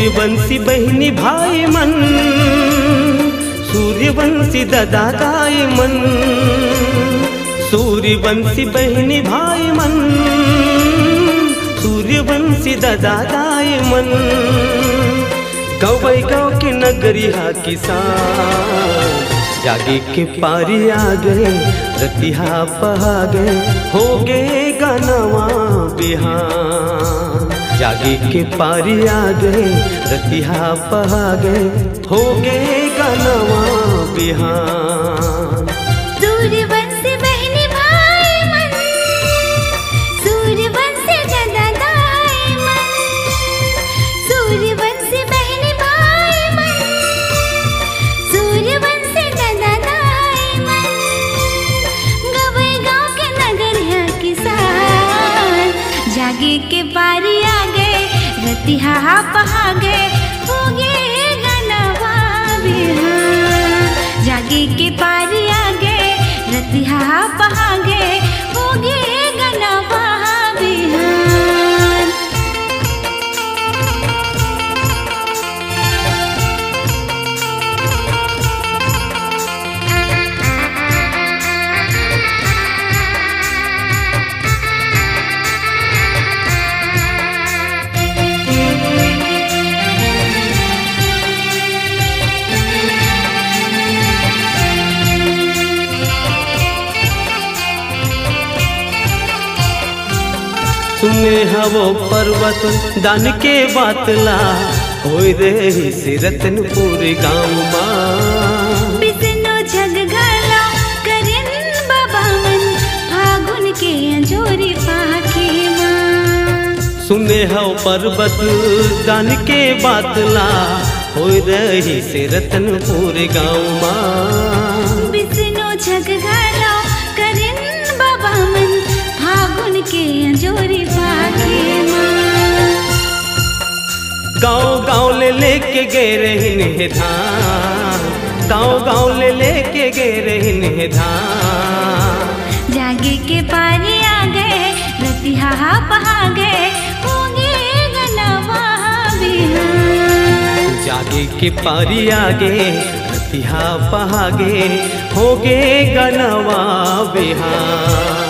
सूर्यवंशी बहिणी भाई मन, सूर्यवंशी दादाई मन, सूर्यवंशी बहिणी भाई मन, सूर्यवंशी दादाई मन। गवई गाँव के नगरी हा किसान, जागे के पारी आ गए रतिहा पहा गए, हो गए गनवा बिहान। जागे के पारी आ गए रतिहा पहा गए, हो गए गनवा बिहान। सूर्यवंशी बहिणी भाई मन, सूर्यवंशी दादाई मन, सूर्यवंशी बहिणी भाई मन, सूर्यवंशी दादाई मन। गवई गाँव के नगर है किसान, जागे के पारी आ गए रतिहा पहा गए, हो गए गनवा बिहान। जागे के पारी आ गए रतिहा पहा गए, हो गए गनवा बिहान। सुने हवो पर्वत दान के बातला, होई रही से रतनपुर गाँव माँ। बिसनो जग गला करिन बाबा मन, फागुन के अंजोरी पाखे माँ। सुने हव पर्वत दान के बातला, होई रही से रतनपुर गाँव माँ। बिसनो जग गला करिन बाबा मन, फागुन के अंजोरी पाखे माँ। गाँव गाँव ले लेके गए रहने धान, गाँव गाँव ले लेके गए रहने धान। जागे के पारी आ गए रतिहा पहा गए, हो गए गनवा बिहान। जागे के पारी आ गए रतिहा पहा गए, हो गए गनवा बिहान।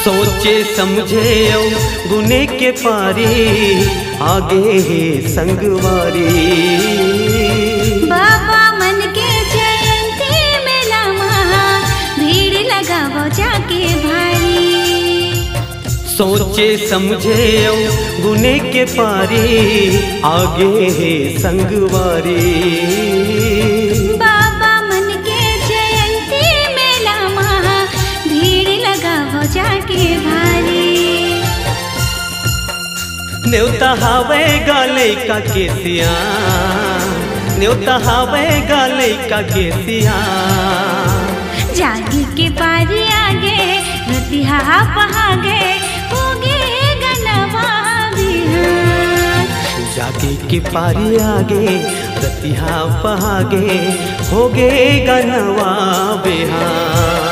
सोचे समझे औ गुने के पारी, आगे है संगवारी। बाबा मन के जयंती मेला महा, भीड़ लगावो जाके भारी। सोचे समझे औ गुने के पारी, आगे है संगवारी। बाबा मन के जयंती मेला महा, भीड़ लगावो जाके भारी। न्योता हावे गाले का केसिया, न्योता हावे गाले का केसिया। जागे के पारी आ गए रतिहा पहा गए, हो गए गनवा बिहान। जागे के पारी आ गए रतिहा पहा गए, हो गए गनवा बिहान।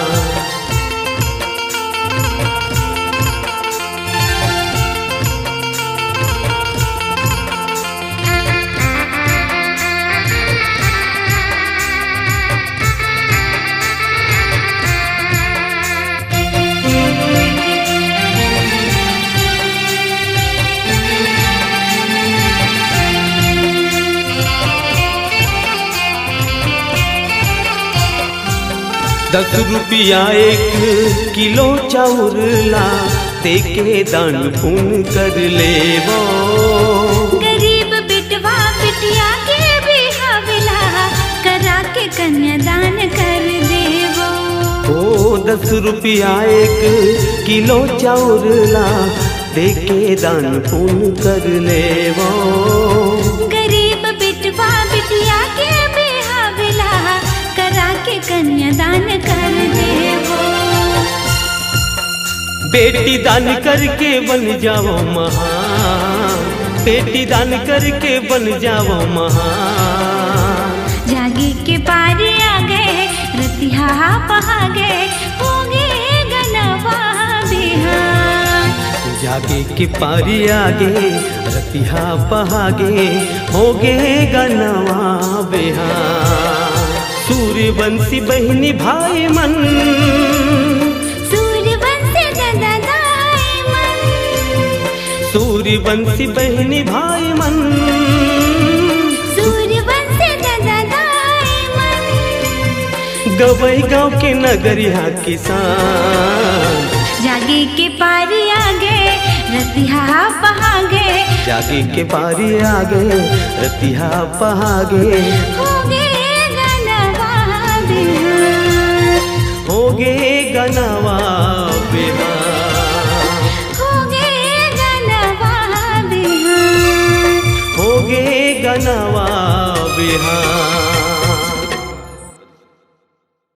₹10 1 किलो चाउर ला, तेके दान पुन कर लेवो। गरीब बिटवा बिटिया के बिहावला, करा के कन्यादान कर देवो। ओ ₹10 1 किलो चाउर ला, तेके दान पुन कर लेवो। गरीब बिटवा बिटिया रतिया के बिहावला करा के कन्यादान कर देबो। बेटी दान करके बन जाओ महान, बेटी दान करके बन जाओ महान। जागे के पारी आ गए रतिया पहागे होगे गनवा बिहान। जागे के पारी आगे रतिहा पहागे होगे गनवा बिहान। सूर्यवंशी बहनी भाई मन, सूर्यवंशी दादा दाई मन, सूर्यवंशी बहनी भाई मन, सूर्यवंशी दादा दाई मन। गवई गाँव के नगरिया किसान, जागे के पारी आगे रतिया पहागे, जागे के पारी आगे रतिहा पहागे होगे गनवा बिहान। होगे गनवा बिहान, होगे गनवा बिहान। होगे गनवा बिहान।